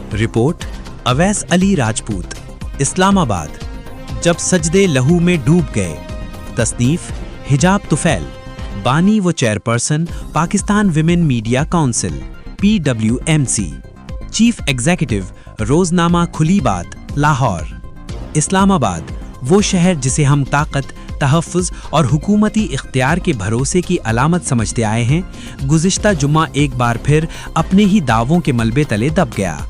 Report Awais Ali Rajput, Islamabad. जब सजदे लहू में डूब गए। तसनीफ हिजाब तुफैल, बानी व chairperson Pakistan women media council PWMC, chief executive Roznama Khuli Baat Lahore. Islamabad वो शहर जिसे हम ताकत, तहफ़्फ़ुज़ और हुकूमती इख्तियार के भरोसे की अलामत समझते आए हैं, गुज़िश्ता जुम्मा एक बार फिर अपने ही दावों के मलबे तले दब गया।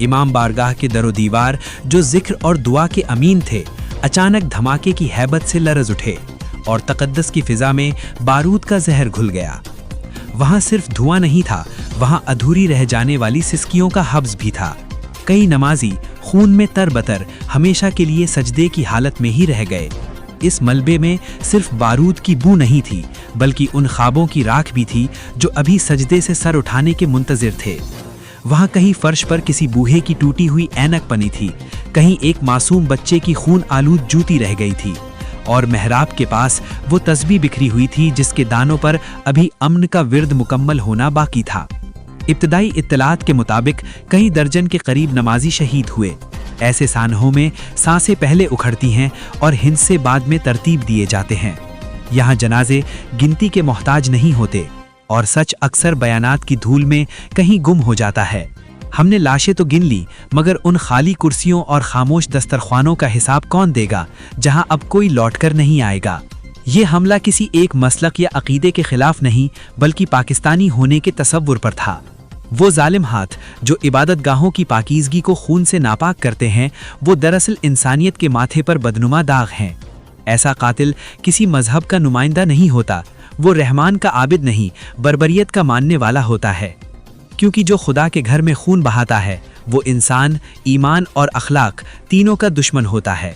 इमाम बारगाह के दरो दीवार जो जिक्र और दुआ के अमीन थे, अचानक धमाके की हैबत से लरज़ उठे और तक़द्दुस की फ़िज़ा में बारूद का जहर घुल गया। वहाँ सिर्फ धुआं नहीं था, वहाँ अधूरी रह जाने वाली सिसकियों का हब्स भी था। कई नमाजी खून में तरबतर हमेशा के लिए सजदे की हालत में ही रह गए। इस मलबे में सिर्फ बारूद की बू नहीं थी, बल्कि उन ख्वाबों की राख भी थी जो अभी सजदे से सर उठाने के मुंतज़िर थे। वहाँ कहीं फर्श पर किसी बूहे की टूटी हुई ऐनक पनी थी, कहीं एक मासूम बच्चे की खून आलूद जूती रह गई थी, और महराब के पास वो तस्बीह बिखरी हुई थी जिसके दानों पर अभी अम्न का विर्द मुकम्मल होना बाकी था। इब्तदाई इत्तलात के मुताबिक कई दर्जन के करीब नमाजी शहीद हुए। ऐसे सानहों में सांसें पहले उखड़ती हैं और हिंसे बाद में तरतीब दिए जाते हैं। यहाँ जनाजे गिनती के मोहताज नहीं होते और सच अक्सर बयानात की धूल में कहीं गुम हो जाता है। हमने लाशें तो गिन ली, मगर उन खाली कुर्सियों और खामोश दस्तरख्वानों का हिसाब कौन देगा जहां अब कोई लौटकर नहीं आएगा। ये हमला किसी एक मसलक या अकीदे के खिलाफ नहीं, बल्कि पाकिस्तानी होने के तसव्वुर पर था। वो जालिम हाथ जो इबादत गाहों की पाकीज़गी को खून से नापाक करते हैं, वो दरअसल इंसानियत के माथे पर बदनुमा दाग हैं। ऐसा कातिल किसी मजहब का नुमाइंदा नहीं होता, वो रहमान का आबिद नहीं, बर्बरियत का मानने वाला होता है। क्योंकि जो खुदा के घर में खून बहाता है, वो इंसान, ईमान और अखलाक तीनों का दुश्मन होता है।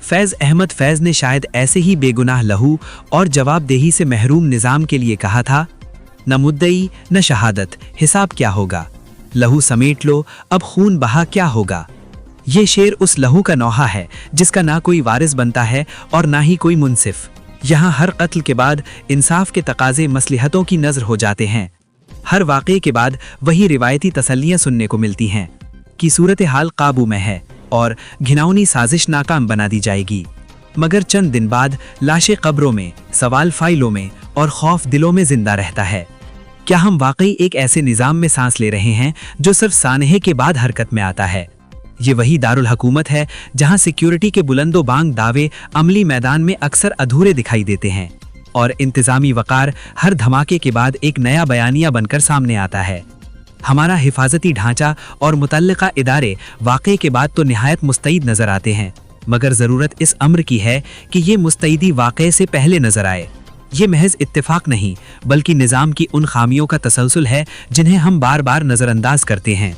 फैज़ अहमद फैज़ ने शायद ऐसे ही बेगुनाह लहू और जवाबदेही से महरूम निज़ाम के लिए कहा था, न मुद्दई न शहादत, हिसाब क्या होगा, लहू समेट लो, अब खून बहा क्या होगा। ये शेर उस लहू का नौहा है जिसका ना कोई वारिस बनता है और ना ही कोई मुनसिफ। यहाँ हर कत्ल के बाद इंसाफ के तकाजे मसलिहतों की नज़र हो जाते हैं। हर वाक़े के बाद वही रिवायती तसल्लियाँ सुनने को मिलती हैं कि सूरत हाल काबू में है और घिनौनी साजिश नाकाम बना दी जाएगी। मगर चंद दिन बाद लाशें कब्रों में, सवाल फाइलों में और खौफ दिलों में जिंदा रहता है। क्या हम वाकई एक ऐसे निज़ाम में सांस ले रहे हैं जो सिर्फ सानहे के बाद हरकत में आता है? ये वही दारुल हुकूमत है जहां सिक्योरिटी के बुलंदो बांग दावे अमली मैदान में अक्सर अधूरे दिखाई देते हैं और इंतजामी वकार हर धमाके के बाद एक नया बयानिया बनकर सामने आता है। हमारा हिफाजती ढांचा और मुतल्लिका इदारे वाक़े के बाद तो निहायत मुस्तैद नजर आते हैं, मगर ज़रूरत इस अम्र की है कि ये मुस्तैदी वाक़े से पहले नजर आए। ये महज इत्तेफाक नहीं, बल्कि निज़ाम की उन खामियों का तसलसल है जिन्हें हम बार बार नज़रअंदाज करते हैं।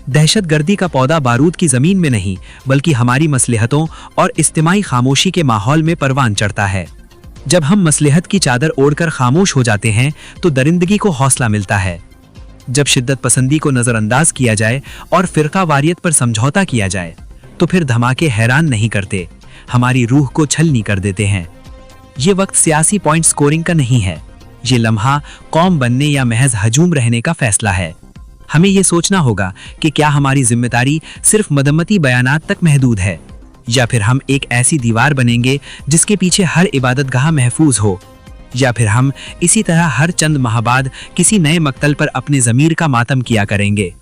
दहशत गर्दी का पौधा बारूद की ज़मीन में नहीं, बल्कि हमारी मसलिहतों और इज्तिमाई खामोशी के माहौल में परवान चढ़ता है। जब हम मसलिहत की चादर ओढ़कर खामोश हो जाते हैं तो दरिंदगी को हौसला मिलता है। जब शिद्दत पसंदी को नज़रअंदाज किया जाए और फ़िरका वारियत पर समझौता किया जाए तो फिर धमाके हैरान नहीं करते, हमारी रूह को छलनी कर देते हैं। ये वक्त सियासी पॉइंट स्कोरिंग का नहीं है, ये लम्हा कौम बनने या महज हजूम रहने का फैसला है। हमें ये सोचना होगा कि क्या हमारी जिम्मेदारी सिर्फ मदम्मती बयानात तक महदूद है, या फिर हम एक ऐसी दीवार बनेंगे जिसके पीछे हर इबादतगाह महफूज हो, या फिर हम इसी तरह हर चंद माह बाद किसी नए मक्तल पर अपने ज़मीर का मातम किया करेंगे।